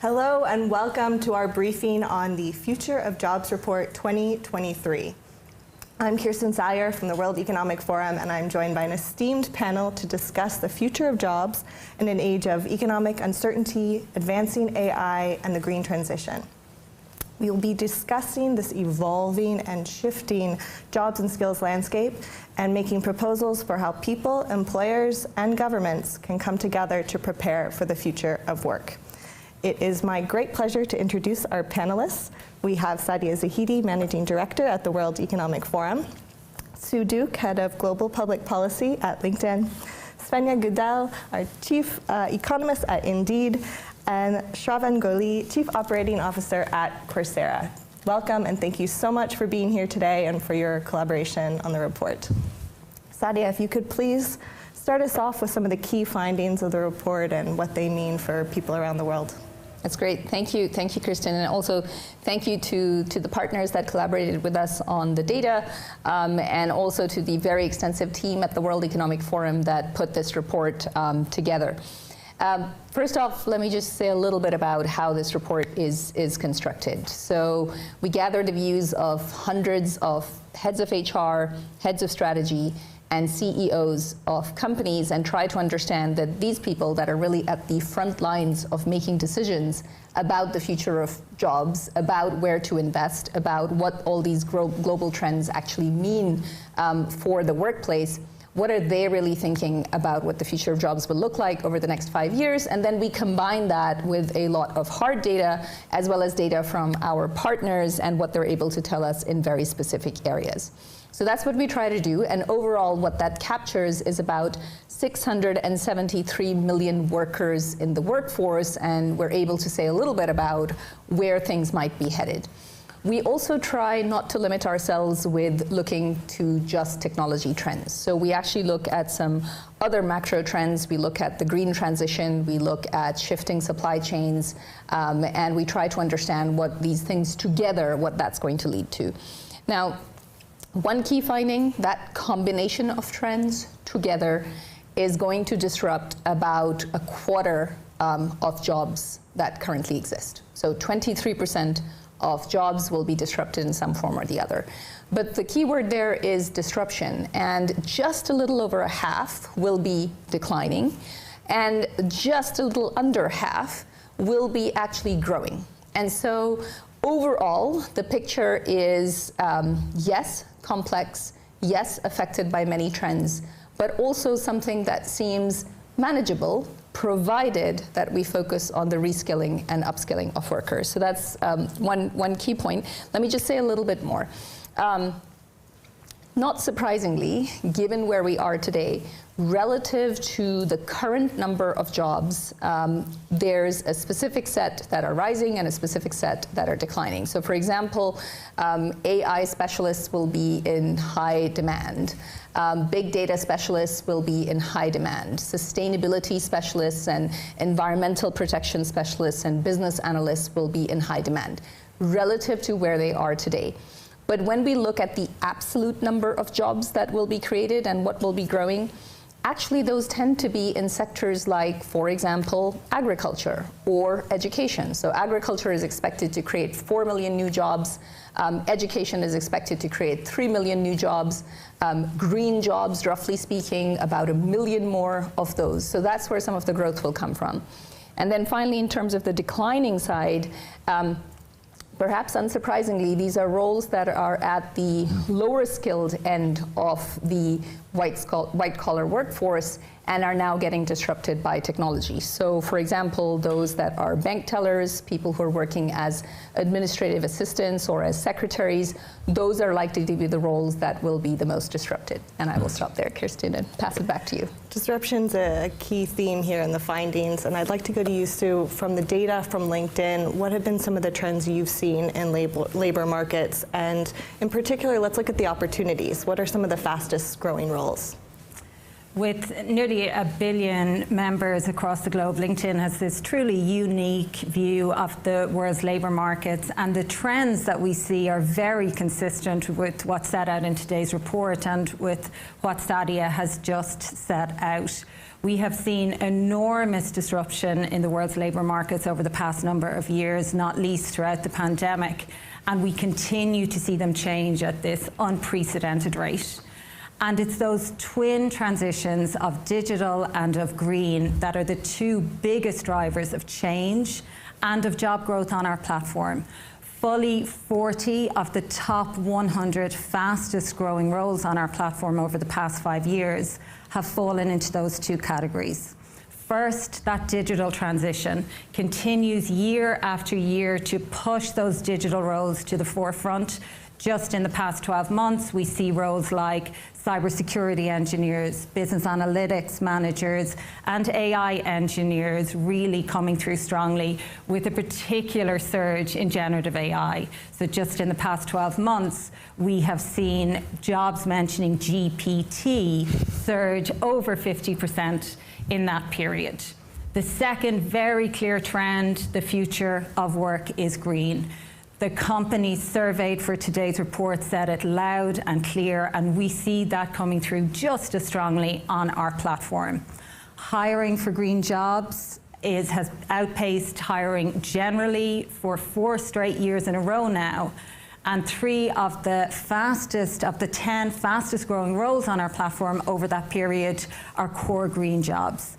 Hello and welcome to our briefing on the Future of Jobs Report 2023. I'm Kirsten Sayer from the World Economic Forum, and I'm joined by an esteemed panel to discuss the future of jobs in an age of economic uncertainty, advancing AI, and the green transition. We will be discussing this evolving and shifting jobs and skills landscape and making proposals for how people, employers, and governments can come together to prepare for the future of work. It is my great pleasure to introduce our panelists. We have Sadia Zahidi, Managing Director at the World Economic Forum, Sue Duke, Head of Global Public Policy at LinkedIn, Svenja Gudel, our Chief Economist at Indeed, and Shravan Goli, Chief Operating Officer at Coursera. Welcome, and thank you so much for being here today and for your collaboration on the report. Sadia, if you could please start us off with some of the key findings of the report and what they mean for people around the world. That's great. Thank you, Kirsten, and also thank you to the partners that collaborated with us on the data, and also to the very extensive team at the World Economic Forum that put this report together. First off, let me just say a little bit about how this report is constructed. So we gathered the views of hundreds of heads of HR, heads of strategy, and CEOs of companies, and try to understand that these people that are really at the front lines of making decisions about the future of jobs, about where to invest, about what all these global trends actually mean for the workplace, what are they really thinking about what the future of jobs will look like over the next 5 years? And then we combine that with a lot of hard data, as well as data from our partners and what they're able to tell us in very specific areas. So that's what we try to do, and overall what that captures is about 673 million workers in the workforce, and we're able to say a little bit about where things might be headed. We also try not to limit ourselves with looking to just technology trends. So we actually look at some other macro trends. We look at the green transition, we look at shifting supply chains, and we try to understand what these things together, what that's going to lead to. Now, one key finding, that combination of trends together is going to disrupt about a quarter of jobs that currently exist. So 23% of jobs will be disrupted in some form or the other. But the key word there is disruption, and just a little over a half will be declining, and just a little under half will be actually growing. And so overall, the picture is, yes, complex, yes, affected by many trends, but also something that seems manageable, provided that we focus on the reskilling and upskilling of workers. So that's one key point. Let me just say a little bit more. Not surprisingly, given where we are today, relative to the current number of jobs, there's a specific set that are rising and a specific set that are declining. So for example, AI specialists will be in high demand. Big data specialists will be in high demand. Sustainability specialists and environmental protection specialists and business analysts will be in high demand relative to where they are today. But when we look at the absolute number of jobs that will be created and what will be growing, actually those tend to be in sectors like, for example, agriculture or education. So agriculture is expected to create 4 million new jobs. Education is expected to create 3 million new jobs. Green jobs, roughly speaking, about 1 million more of those. So that's where some of the growth will come from. And then finally, in terms of the declining side, perhaps unsurprisingly, these are roles that are at the lower skilled end of the white-collar workforce and are now getting disrupted by technology. So for example, those that are bank tellers, people who are working as administrative assistants or as secretaries, those are likely to be the roles that will be the most disrupted. And I will stop there, Kirsten, and pass it back to you. Disruption's a key theme here in the findings, and I'd like to go to you, Sue. From the data from LinkedIn, what have been some of the trends you've seen in labor markets? And in particular, let's look at the opportunities. What are some of the fastest growing roles? With nearly 1 billion members across the globe, LinkedIn has this truly unique view of the world's labour markets, and the trends that we see are very consistent with what's set out in today's report and with what Sadia has just set out. We have seen enormous disruption in the world's labour markets over the past number of years, not least throughout the pandemic, and we continue to see them change at this unprecedented rate. And it's those twin transitions of digital and of green that are the two biggest drivers of change and of job growth on our platform. Fully 40 of the top 100 fastest growing roles on our platform over the past 5 years have fallen into those two categories. First, that digital transition continues year after year to push those digital roles to the forefront. Just in the past 12 months, we see roles like cybersecurity engineers, business analytics managers, and AI engineers really coming through strongly, with a particular surge in generative AI. So just in the past 12 months, we have seen jobs mentioning GPT surge over 50% in that period. The second very clear trend, the future of work is green. The companies surveyed for today's report said it loud and clear, and we see that coming through just as strongly on our platform. Hiring for green jobs has outpaced hiring generally for 4 straight years in a row now, and 3 of the 10 fastest growing roles on our platform over that period are core green jobs.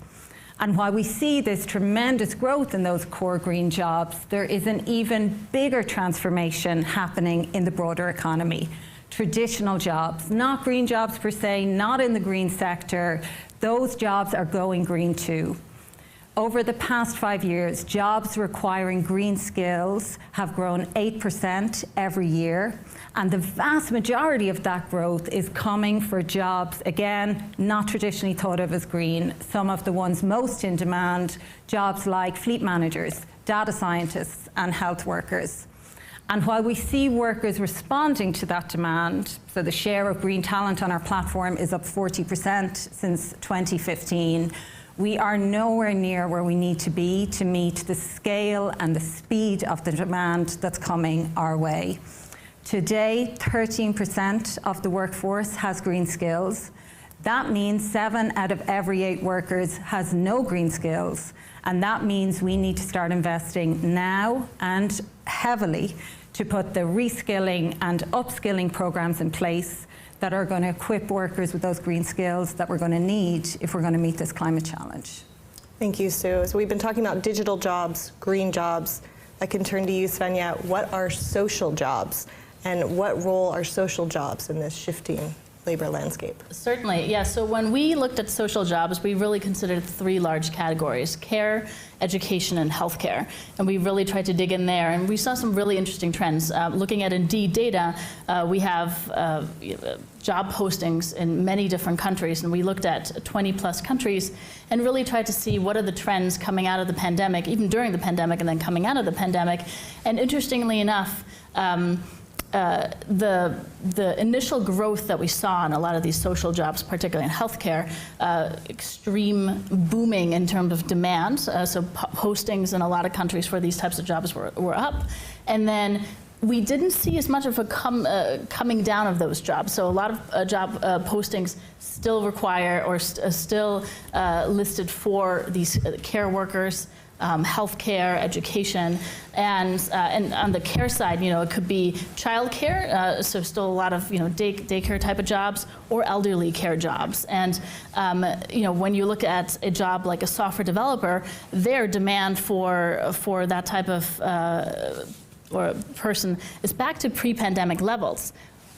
And while we see this tremendous growth in those core green jobs, there is an even bigger transformation happening in the broader economy. Traditional jobs, not green jobs per se, not in the green sector, those jobs are going green too. Over the past 5 years, jobs requiring green skills have grown 8% every year, and the vast majority of that growth is coming for jobs, again, not traditionally thought of as green. Some of the ones most in demand, jobs like fleet managers, data scientists, and health workers. And while we see workers responding to that demand, so the share of green talent on our platform is up 40% since 2015, we are nowhere near where we need to be to meet the scale and the speed of the demand that's coming our way. Today, 13% of the workforce has green skills. That means 7 out of every 8 workers has no green skills. And that means we need to start investing now and heavily to put the reskilling and upskilling programs in place that are going to equip workers with those green skills that we're going to need if we're going to meet this climate challenge. Thank you, Sue. So we've been talking about digital jobs, green jobs. I can turn to you, Svenja. What are social jobs, and what role are social jobs in this shifting labor landscape? Certainly, yeah. So when we looked at social jobs, we really considered 3 large categories: care, education, and healthcare. And we really tried to dig in there, and we saw some really interesting trends. Looking at Indeed data, we have job postings in many different countries, and we looked at 20 plus countries and really tried to see what are the trends coming out of the pandemic, even during the pandemic and then coming out of the pandemic. And interestingly enough, the initial growth that we saw in a lot of these social jobs, particularly in healthcare, extreme booming in terms of demand. So postings in a lot of countries for these types of jobs were up. And then we didn't see as much of a coming down of those jobs. So a lot of job postings still require or still listed for these care workers, healthcare, education, and on the care side, it could be childcare, so still a lot of daycare type of jobs, or elderly care jobs. And when you look at a job like a software developer, their demand for that type of or person is back to pre-pandemic levels.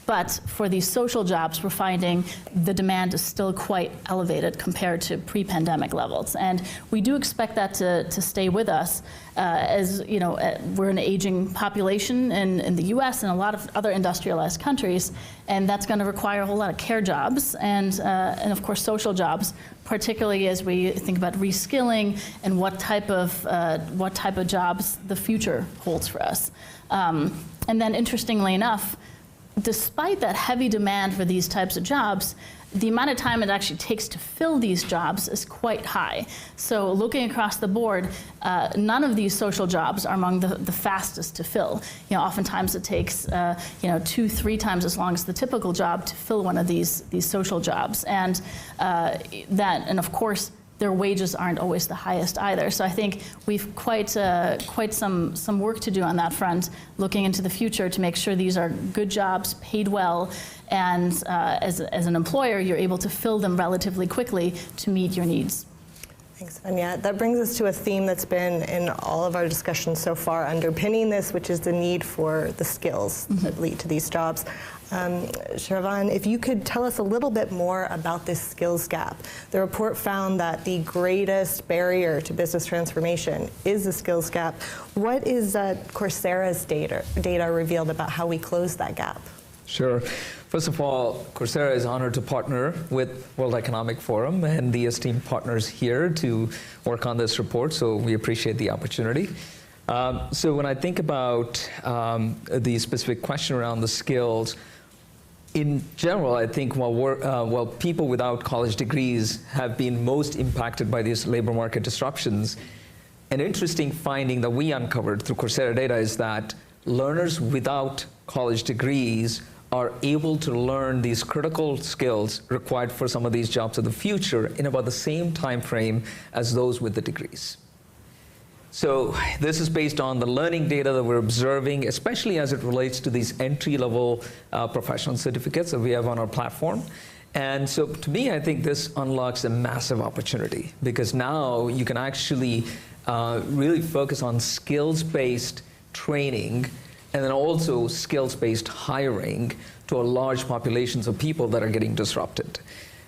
But for these social jobs, we're finding the demand is still quite elevated compared to pre-pandemic levels. And we do expect that to stay with us as we're an aging population in the US and a lot of other industrialized countries, and that's going to require a whole lot of care jobs and of course social jobs, particularly as we think about reskilling and what type of jobs the future holds for us. And then interestingly enough, despite that heavy demand for these types of jobs, the amount of time it actually takes to fill these jobs is quite high. So looking across the board, none of these social jobs are among the fastest to fill. Oftentimes it takes 2-3 times as long as the typical job to fill one of these social jobs, and of course their wages aren't always the highest either. So I think we've quite some work to do on that front, looking into the future to make sure these are good jobs, paid well, and as an employer, you're able to fill them relatively quickly to meet your needs. Thanks, Anya. That brings us to a theme that's been in all of our discussions so far underpinning this, which is the need for the skills that lead to these jobs. Shravan, if you could tell us a little bit more about this skills gap. The report found that the greatest barrier to business transformation is the skills gap. What is Coursera's data revealed about how we close that gap? Sure. First of all, Coursera is honored to partner with World Economic Forum and the esteemed partners here to work on this report, so we appreciate the opportunity. So when I think about the specific question around the skills, in general, I think while people without college degrees have been most impacted by these labor market disruptions, an interesting finding that we uncovered through Coursera data is that learners without college degrees are able to learn these critical skills required for some of these jobs of the future in about the same time frame as those with the degrees. So this is based on the learning data that we're observing, especially as it relates to these entry-level professional certificates that we have on our platform. And so to me, I think this unlocks a massive opportunity, because now you can actually really focus on skills-based training and then also skills-based hiring to a large populations of people that are getting disrupted.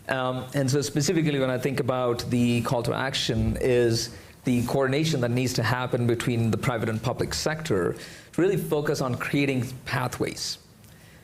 And so specifically when I think about the call to action is the coordination that needs to happen between the private and public sector to really focus on creating pathways.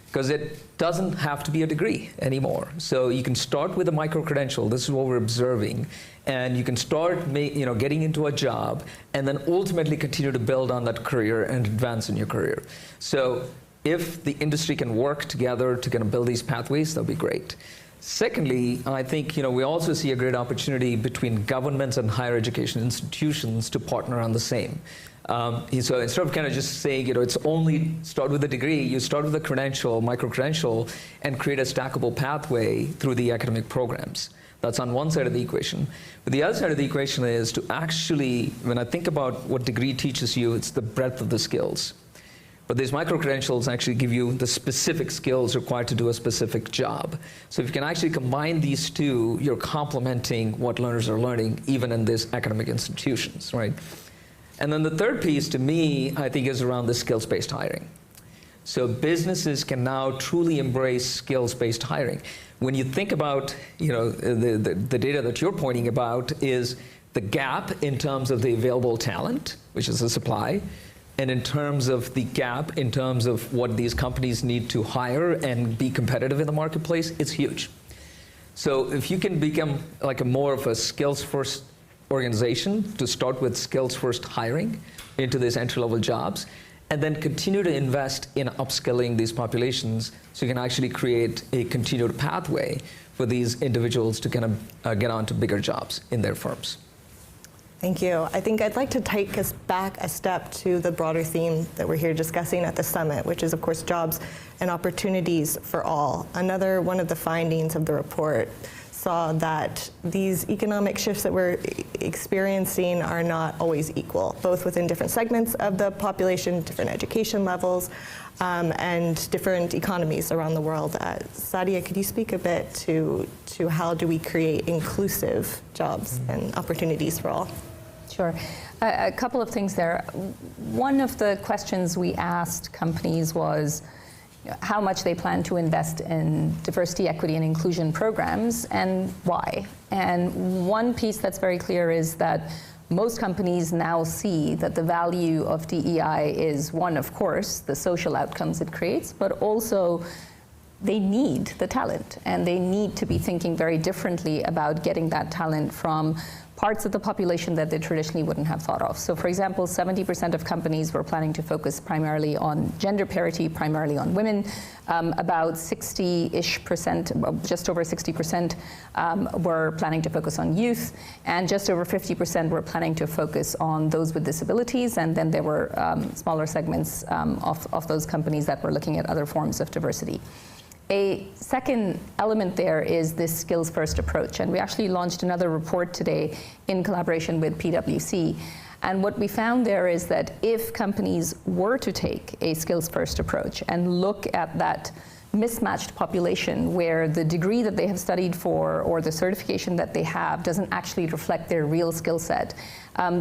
Because it doesn't have to be a degree anymore. So you can start with a micro-credential, this is what we're observing, and you can start getting into a job and then ultimately continue to build on that career and advance in your career. So if the industry can work together to kind of build these pathways, that'd be great. Secondly, I think we also see a great opportunity between governments and higher education institutions to partner on the same. So instead of kind of just saying, it's only start with a degree, you start with a credential, micro-credential, and create a stackable pathway through the academic programs. That's on one side of the equation. But the other side of the equation is to actually, when I think about what degree teaches you, it's the breadth of the skills. But these micro-credentials actually give you the specific skills required to do a specific job. So if you can actually combine these two, you're complementing what learners are learning, even in these academic institutions, right? And then the third piece, to me, I think is around the skills-based hiring. So businesses can now truly embrace skills-based hiring. When you think about, the data that you're pointing about is the gap in terms of the available talent, which is the supply, and in terms of the gap in terms of what these companies need to hire and be competitive in the marketplace, it's huge. So if you can become like more of a skills-first organization to start with skills-first hiring into these entry-level jobs, and then continue to invest in upskilling these populations so you can actually create a continued pathway for these individuals to kind of get onto bigger jobs in their firms. Thank you. I think I'd like to take us back a step to the broader theme that we're here discussing at the summit, which is, of course, jobs and opportunities for all. Another one of the findings of the report saw that these economic shifts that we're experiencing are not always equal, both within different segments of the population, different education levels, and different economies around the world. Sadia, could you speak a bit to how do we create inclusive jobs and opportunities for all? Sure. A couple of things there. One of the questions we asked companies was how much they plan to invest in diversity, equity, and inclusion programs, and why. And one piece that's very clear is that most companies now see that the value of DEI is one, of course, the social outcomes it creates, but also they need the talent, and they need to be thinking very differently about getting that talent from parts of the population that they traditionally wouldn't have thought of. So for example, 70% of companies were planning to focus primarily on gender parity, primarily on women. About 60-ish%, just over 60% were planning to focus on youth, and just over 50% were planning to focus on those with disabilities, and then there were smaller segments of those companies that were looking at other forms of diversity. A second element there is this skills-first approach, and we actually launched another report today in collaboration with PwC. And what we found there is that if companies were to take a skills-first approach and look at that mismatched population where the degree that they have studied for or the certification that they have doesn't actually reflect their real skill set,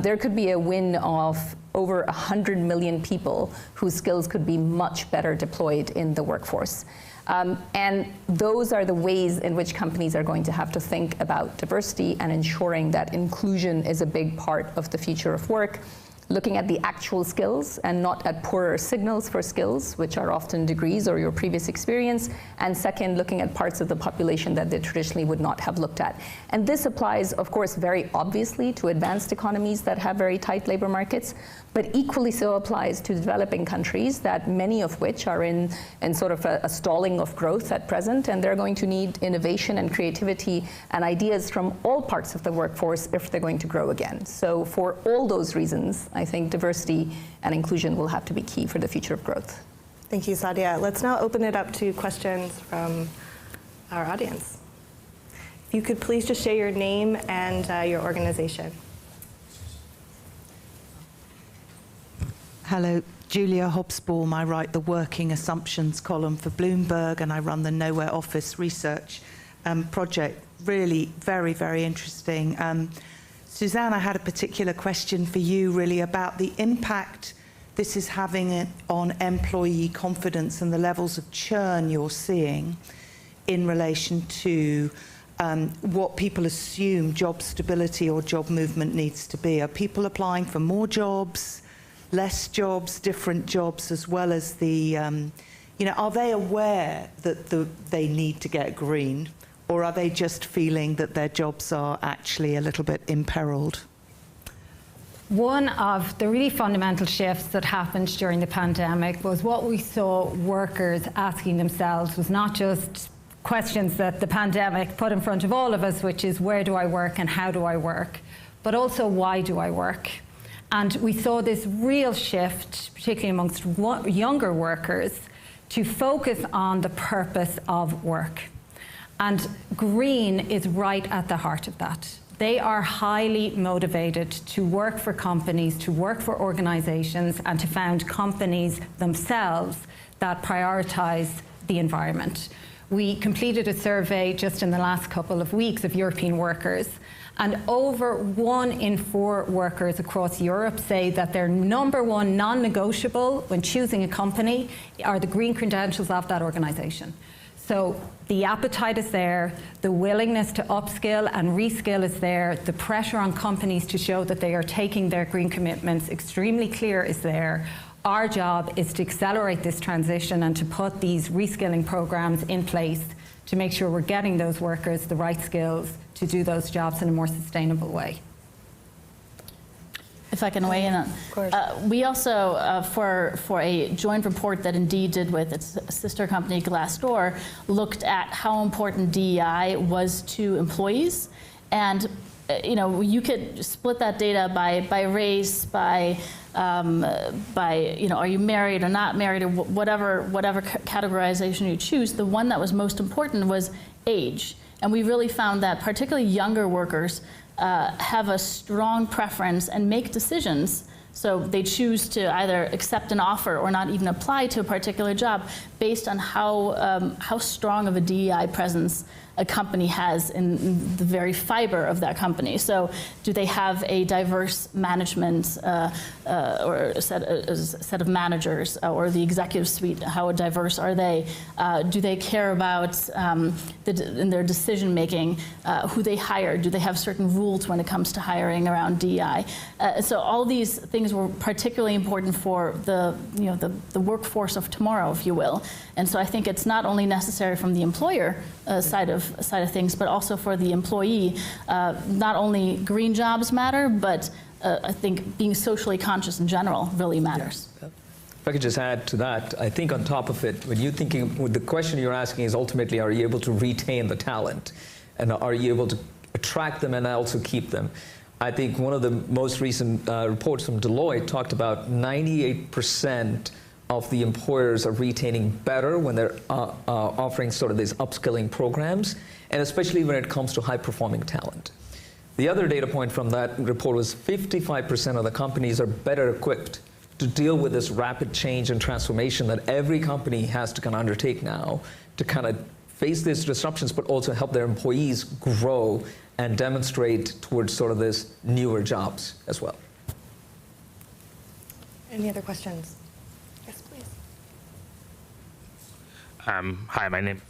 there could be a win of over 100 million people whose skills could be much better deployed in the workforce. And those are the ways in which companies are going to have to think about diversity and ensuring that inclusion is a big part of the future of work, looking at the actual skills and not at poorer signals for skills, which are often degrees or your previous experience, and second, looking at parts of the population that they traditionally would not have looked at. And this applies, of course, very obviously to advanced economies that have very tight labor markets, but equally so applies to developing countries, that many of which are in sort of a stalling of growth at present, and they're going to need innovation and creativity and ideas from all parts of the workforce if they're going to grow again. So for all those reasons, I think diversity and inclusion will have to be key for the future of growth. Thank you, Sadia. Let's now open it up to questions from our audience. If you could please just share your name and your organization. Hello, Julia Hobsbawm. I write the Working Assumptions column for Bloomberg, and I run the Nowhere Office research project. Really very, very interesting. Suzanne, I had a particular question for you really about the impact this is having on employee confidence and the levels of churn you're seeing in relation to what people assume job stability or job movement needs to be. Are people applying for more jobs, less jobs, different jobs, as well as the, are they aware that they need to get green, or are they just feeling that their jobs are actually a little bit imperiled? One of the really fundamental shifts that happened during the pandemic was what we saw workers asking themselves was not just questions that the pandemic put in front of all of us, which is where do I work and how do I work, but also why do I work? And we saw this real shift, particularly amongst younger workers, to focus on the purpose of work. And green is right at the heart of that. They are highly motivated to work for companies, to work for organizations, and to found companies themselves that prioritize the environment. We completed a survey just in the last couple of weeks of European workers, and over 1 in 4 workers across Europe say that their number one non-negotiable when choosing a company are the green credentials of that organization. So the appetite is there, the willingness to upskill and reskill is there, the pressure on companies to show that they are taking their green commitments extremely clear is there. Our job is to accelerate this transition and to put these reskilling programs in place to make sure we're getting those workers the right skills to do those jobs in a more sustainable way. If I can weigh in on, we also, for a joint report that Indeed did with its sister company Glassdoor, looked at how important DEI was to employees, and you could split that data by race, by are you married or not married, or whatever categorization you choose. The one that was most important was age, and we really found that particularly younger workers have a strong preference and make decisions. So they choose to either accept an offer or not even apply to a particular job based on how strong of a DEI presence a company has in the very fiber of that company. So do they have a diverse management or a set of managers, or the executive suite, how diverse are they? Do they care about, in their decision making, who they hire? Do they have certain rules when it comes to hiring around DEI? So all these things were particularly important for the workforce of tomorrow, if you will. And so I think it's not only necessary from the employer side of things, but also for the employee. Not only green jobs matter, but I think being socially conscious in general really matters. If I could just add to that, I think on top of it, when you're thinking, the question you're asking is ultimately, are you able to retain the talent? And are you able to attract them and also keep them? I think one of the most recent reports from Deloitte talked about 98% of the employers are retaining better when they're offering sort of these upskilling programs, and especially when it comes to high-performing talent. The other data point from that report was 55% of the companies are better equipped to deal with this rapid change and transformation that every company has to kind of undertake now to kind of face these disruptions, but also help their employees grow and demonstrate towards sort of this newer jobs as well. Any other questions? Yes, please. Hi, my name is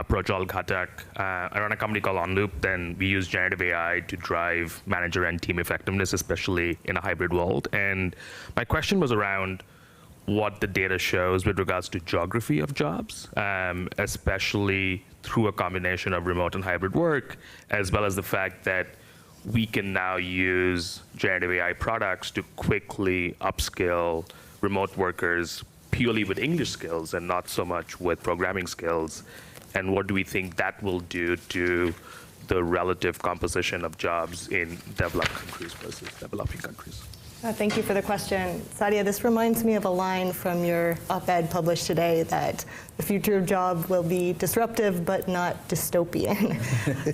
Projal Ghatak. I run a company called OnLoop. Then we use generative AI to drive manager and team effectiveness, especially in a hybrid world. And my question was around what the data shows with regards to geography of jobs, especially through a combination of remote and hybrid work, as well as the fact that we can now use generative AI products to quickly upskill remote workers purely with English skills and not so much with programming skills. And what do we think that will do to the relative composition of jobs in developed countries versus developing countries? Thank you for the question. Sadia, this reminds me of a line from your op-ed published today that the future of job will be disruptive but not dystopian.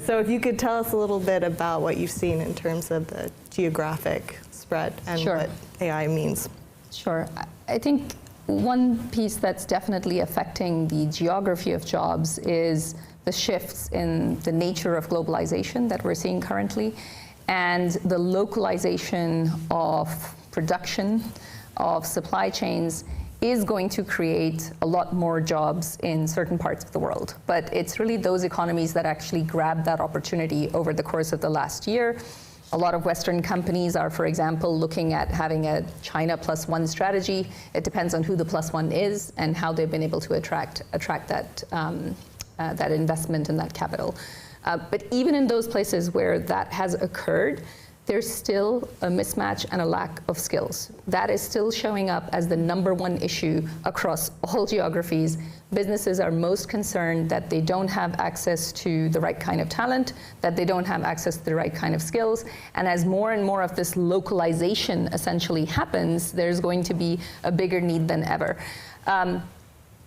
So if you could tell us a little bit about what you've seen in terms of the geographic spread and what AI means. Sure. I think one piece that's definitely affecting the geography of jobs is the shifts in the nature of globalization that we're seeing currently, and the localization of production, of supply chains, is going to create a lot more jobs in certain parts of the world. But it's really those economies that actually grabbed that opportunity over the course of the last year. A lot of Western companies are, for example, looking at having a China +1 strategy. It depends on who the +1 is and how they've been able to attract that, that investment and that capital. But even in those places where that has occurred, there's still a mismatch and a lack of skills. That is still showing up as the #1 issue across all geographies. Businesses are most concerned that they don't have access to the right kind of talent, that they don't have access to the right kind of skills. And as more and more of this localization essentially happens, there's going to be a bigger need than ever.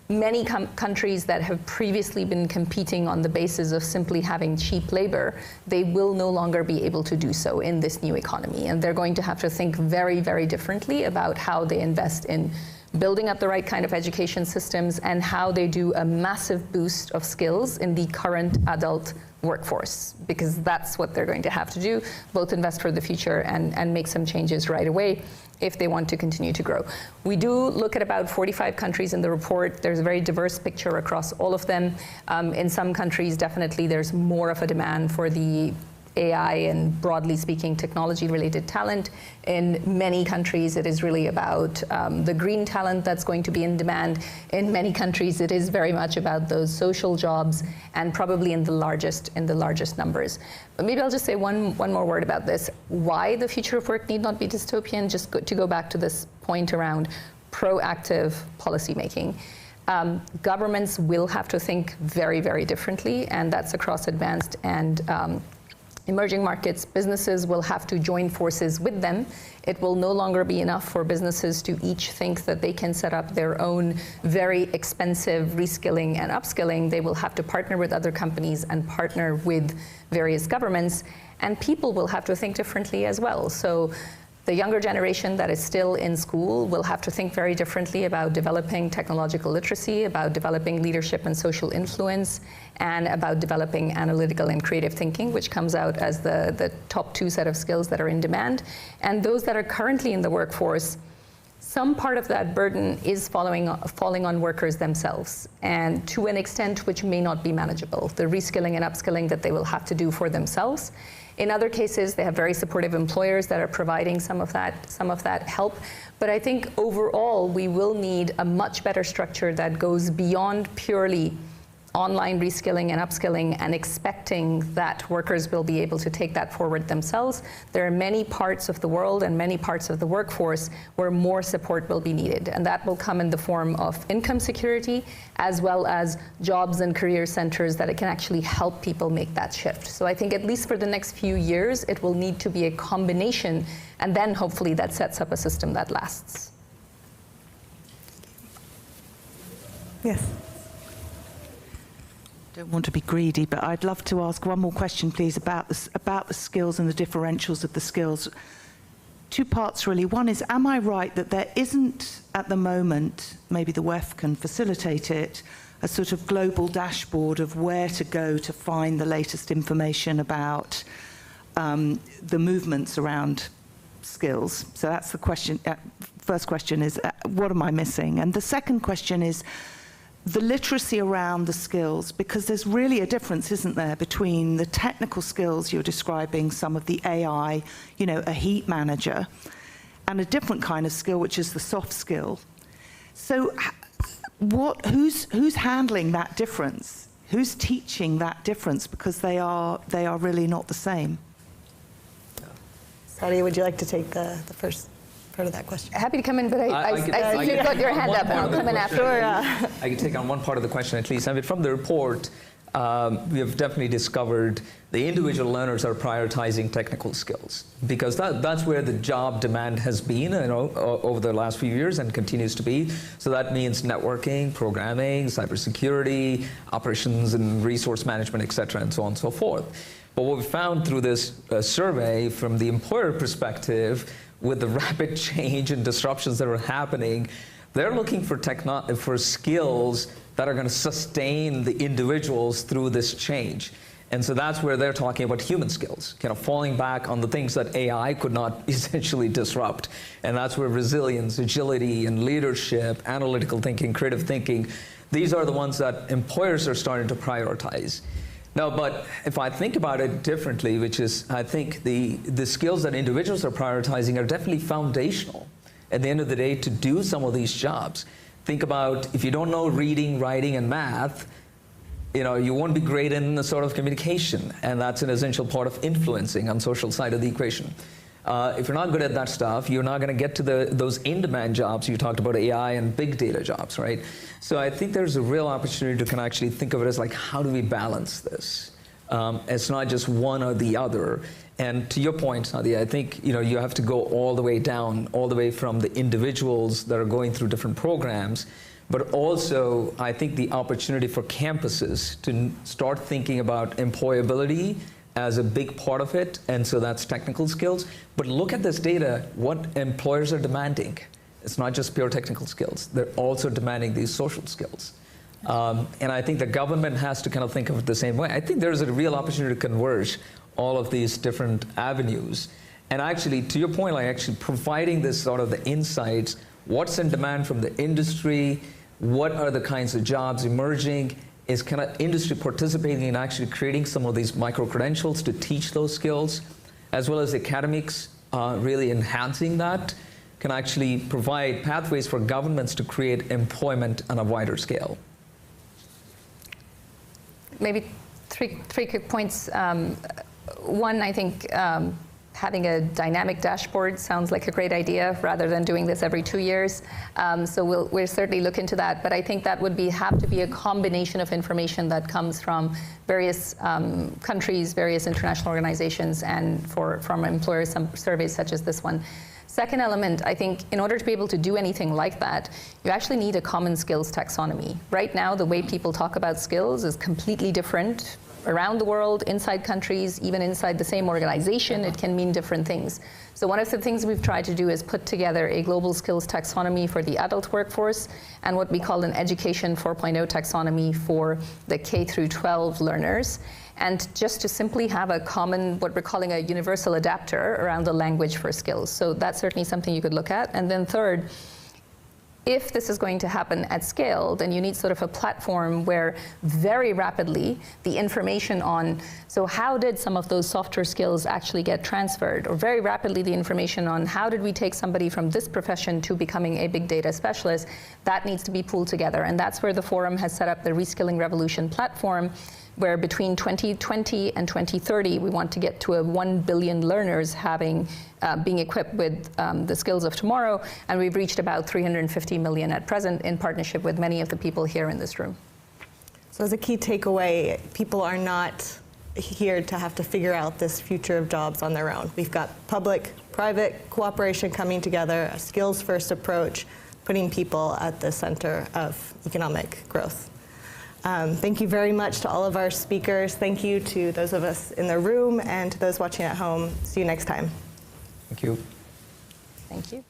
Many countries that have previously been competing on the basis of simply having cheap labor, they will no longer be able to do so in this new economy. And they're going to have to think very, very differently about how they invest in building up the right kind of education systems and how they do a massive boost of skills in the current adult workforce, because that's what they're going to have to do, both invest for the future and make some changes right away if they want to continue to grow. We do look at about 45 countries in the report. There's a very diverse picture across all of them. In some countries, definitely there's more of a demand for the AI and, broadly speaking, technology-related talent. In many countries, it is really about the green talent that's going to be in demand. In many countries, it is very much about those social jobs, and probably in the largest numbers. But maybe I'll just say one more word about this. Why the future of work need not be dystopian, just to go back to this point around proactive policymaking. Governments will have to think very, very differently, and that's across advanced and emerging markets. Businesses will have to join forces with them. It will no longer be enough for businesses to each think that they can set up their own very expensive reskilling and upskilling. They will have to partner with other companies and partner with various governments, and people will have to think differently as well. So The younger generation that is still in school will have to think very differently about developing technological literacy, about developing leadership and social influence, and about developing analytical and creative thinking, which comes out as the top 2 set of skills that are in demand. And those that are currently in the workforce, some part of that burden is falling on workers themselves, and to an extent which may not be manageable, the reskilling and upskilling that they will have to do for themselves. In other cases, they have very supportive employers that are providing some of that help. But I think overall, we will need a much better structure that goes beyond purely online reskilling and upskilling and expecting that workers will be able to take that forward themselves. There are many parts of the world and many parts of the workforce where more support will be needed, and that will come in the form of income security as well as jobs and career centers that it can actually help people make that shift. So I think at least for the next few years, it will need to be a combination, and then hopefully that sets up a system that lasts. Yes. Don't want to be greedy, but I'd love to ask one more question, please, about the skills and the differentials of the skills. 2 parts, really. One is, am I right that there isn't, at the moment, maybe the WEF can facilitate it, a sort of global dashboard of where to go to find the latest information about the movements around skills? So that's the question. First question is, what am I missing? And the second question is, the literacy around the skills, because there's really a difference, isn't there, between the technical skills you're describing, some of the AI, you know, a heat manager, and a different kind of skill, which is the soft skill. So who's handling that difference? Who's teaching that difference? Because they are really not the same. Sadia, would you like to take the first part of that question? Happy to come in, but I see you've got your hand up, and I'll come in after. I can take on one part of the question at least. I mean, from the report, we have definitely discovered the individual learners are prioritizing technical skills, because that's where the job demand has been, you know, over the last few years and continues to be. So that means networking, programming, cybersecurity, operations and resource management, et cetera, and so on and so forth. But what we found through this survey from the employer perspective, with the rapid change and disruptions that are happening, they're looking for skills that are going to sustain the individuals through this change. And so that's where they're talking about human skills, kind of falling back on the things that AI could not essentially disrupt. And that's where resilience, agility, and leadership, analytical thinking, creative thinking, these are the ones that employers are starting to prioritize. No, but if I think about it differently, which is, I think the skills that individuals are prioritizing are definitely foundational at the end of the day to do some of these jobs. Think about, if you don't know reading, writing, and math, you know, you won't be great in the sort of communication, and that's an essential part of influencing on social side of the equation. If you're not good at that stuff, you're not going to get to those in-demand jobs. You talked about AI and big data jobs, right? So I think there's a real opportunity to kind of actually think of it as like, how do we balance this? It's not just one or the other. And to your point, Sadia, I think, you know, you have to go all the way down, all the way from the individuals that are going through different programs, but also I think the opportunity for campuses to start thinking about employability as a big part of it, and so that's technical skills. But look at this data, what employers are demanding. It's not just pure technical skills. They're also demanding these social skills. And I think the government has to kind of think of it the same way. I think there's a real opportunity to converge all of these different avenues. And actually, to your point, like actually providing this sort of the insights, what's in demand from the industry, what are the kinds of jobs emerging, is kind of industry participating in actually creating some of these micro-credentials to teach those skills, as well as academics really enhancing that, can actually provide pathways for governments to create employment on a wider scale. Maybe three quick points. One, I think having a dynamic dashboard sounds like a great idea rather than doing this every 2 years. So we'll certainly look into that. But I think that would have to be a combination of information that comes from various countries, various international organizations, and from employers, some surveys such as this one. Second element, I think in order to be able to do anything like that, you actually need a common skills taxonomy. Right now, the way people talk about skills is completely different around the world, inside countries, even inside the same organization, it can mean different things. So one of the things we've tried to do is put together a global skills taxonomy for the adult workforce and what we call an education 4.0 taxonomy for the K through 12 learners. And just to simply have a common, what we're calling a universal adapter around the language for skills. So that's certainly something you could look at. And then third, if this is going to happen at scale, then you need sort of a platform where very rapidly the information on, so how did some of those softer skills actually get transferred? Or very rapidly the information on how did we take somebody from this profession to becoming a big data specialist, that needs to be pulled together. And that's where the forum has set up the Reskilling Revolution platform, where between 2020 and 2030, we want to get to a 1 billion learners being equipped with the skills of tomorrow, and we've reached about 350 million at present in partnership with many of the people here in this room. So as a key takeaway, people are not here to have to figure out this future of jobs on their own. We've got public-private cooperation coming together, a skills-first approach, putting people at the center of economic growth. Thank you very much to all of our speakers. Thank you to those of us in the room and to those watching at home. See you next time. Thank you. Thank you.